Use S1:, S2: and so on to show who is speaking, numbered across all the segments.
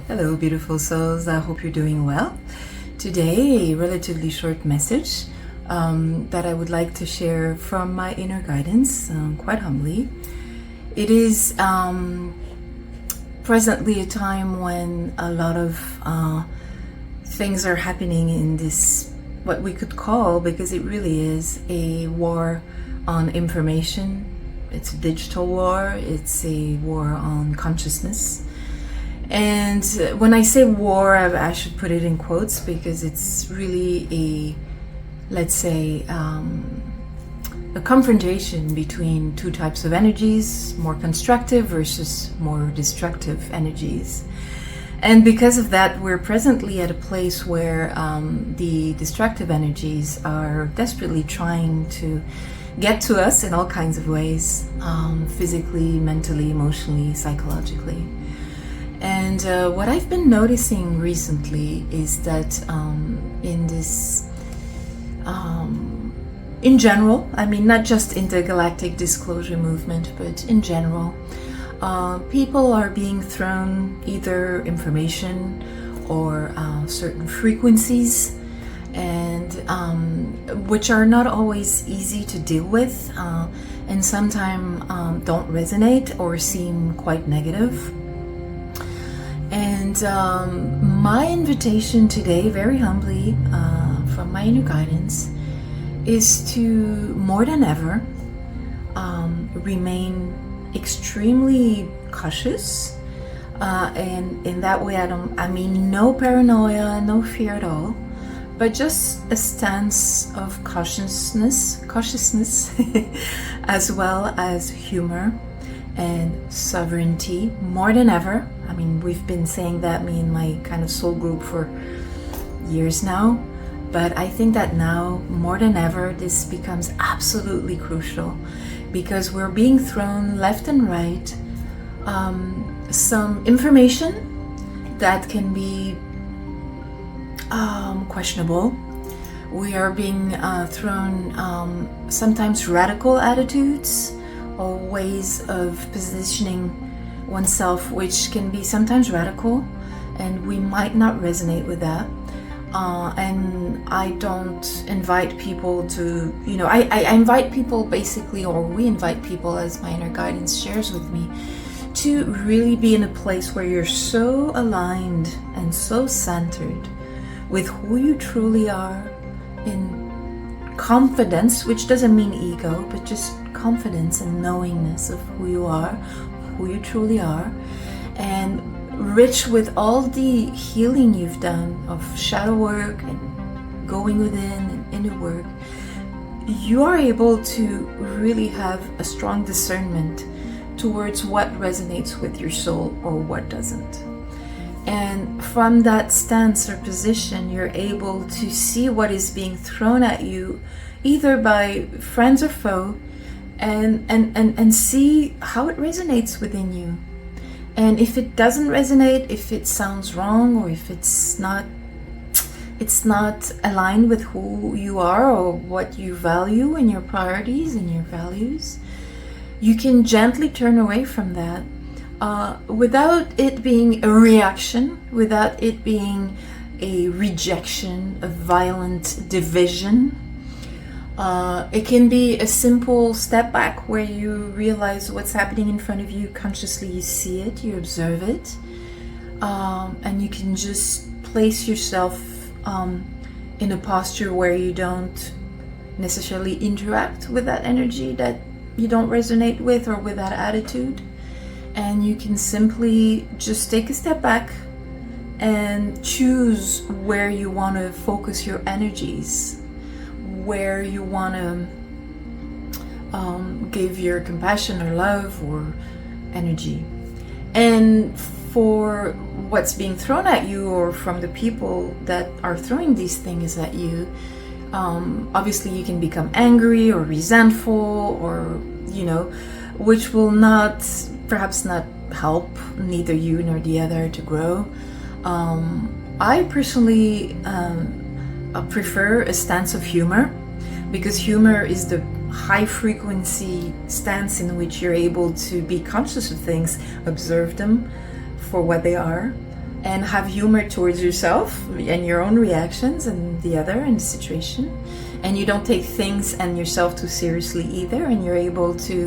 S1: Hello, beautiful souls. I hope you're doing well. Today, a relatively short message that I would like to share from my inner guidance, quite humbly. It is presently a time when a lot of things are happening in this, what we could call, because it really is, a war on information. It's a digital war. It's a war on consciousness. And when I say war, I should put it in quotes because it's really a, let's say, a confrontation between two types of energies, more constructive versus more destructive energies. And because of that, we're presently at a place where the destructive energies are desperately trying to get to us in all kinds of ways, physically, mentally, emotionally, psychologically. And what I've been noticing recently is that in this, in general, I mean, not just in the galactic disclosure movement, but in general, people are being thrown either information or certain frequencies, and which are not always easy to deal with, and sometimes don't resonate or seem quite negative. And my invitation today, very humbly, from my inner guidance, is to more than ever remain extremely cautious, and in that way I mean no paranoia, no fear at all, but just a stance of cautiousness as well as humor and sovereignty more than ever. I mean, we've been saying that, me and my kind of soul group, for years now, but I think that now more than ever this becomes absolutely crucial, because we're being thrown left and right some information that can be questionable. We are being thrown sometimes radical attitudes or ways of positioning oneself, which can be sometimes radical, and we might not resonate with that. And I don't invite people to, I invite people basically, or we invite people, as my inner guidance shares with me, to really be in a place where you're so aligned and so centered with who you truly are, in confidence, which doesn't mean ego, but just confidence and knowingness of who you are, who you truly are, and rich with all the healing you've done of shadow work and going within and inner work. You are able to really have a strong discernment towards what resonates with your soul or what doesn't. And from that stance or position, you're able to see what is being thrown at you, either by friends or foe, and see how it resonates within you. And if it doesn't resonate, if it sounds wrong, or if it's not aligned with who you are or what you value and your priorities and your values, you can gently turn away from that, without it being a reaction, without it being a rejection, a violent division. It can be a simple step back where you realize what's happening in front of you consciously. You see it, you observe it, and you can just place yourself in a posture where you don't necessarily interact with that energy that you don't resonate with, or with that attitude. And you can simply just take a step back and choose where you want to focus your energies, where you want to give your compassion or love or energy. And for what's being thrown at you, or from the people that are throwing these things at you, obviously you can become angry or resentful, or which will perhaps not help neither you nor the other to grow. I personally prefer a stance of humor, because humor is the high frequency stance in which you're able to be conscious of things, observe them for what they are, and have humor towards yourself and your own reactions and the other and the situation. And you don't take things and yourself too seriously either, and you're able to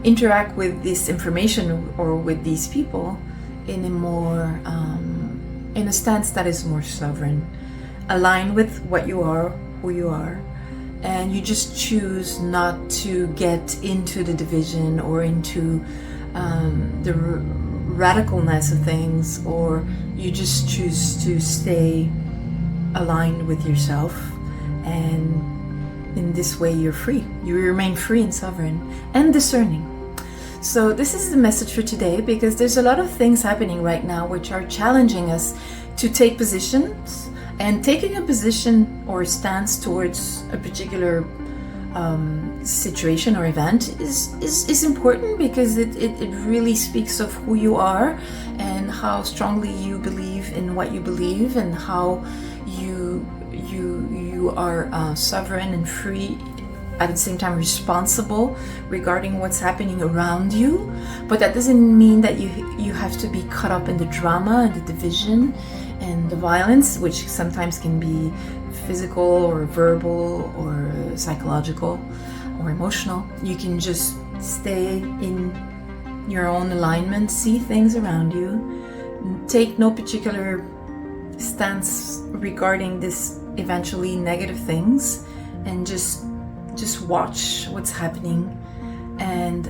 S1: interact with this information or with these people in a more in a stance that is more sovereign, aligned with what you are, who you are, and you just choose not to get into the division or into the radicalness of things, or you just choose to stay aligned with yourself, and in this way you're free. You remain free and sovereign and discerning. So this is the message for today, because there's a lot of things happening right now which are challenging us to take positions, and taking a position or stance towards a particular situation or event is important, because it really speaks of who you are and how strongly you believe in what you believe, and how you are sovereign and free, at the same time responsible regarding what's happening around you. But that doesn't mean that you have to be caught up in the drama and the division and the violence, which sometimes can be physical or verbal or psychological or emotional. You can just stay in your own alignment, see things around you, take no particular stance regarding this eventually negative things, and just watch what's happening, and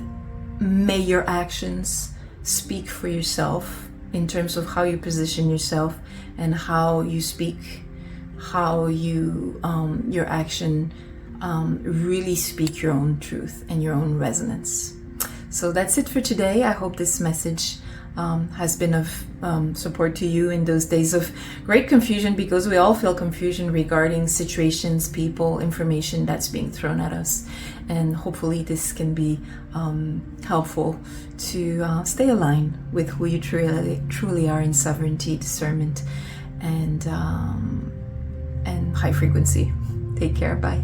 S1: may your actions speak for yourself in terms of how you position yourself and how you speak, how you your action really speak your own truth and your own resonance. So that's it for today. I hope this message has been of support to you in those days of great confusion, because we all feel confusion regarding situations, people, information that's being thrown at us. And hopefully this can be helpful to stay aligned with who you truly are in sovereignty, discernment, and high frequency. Take care. Bye.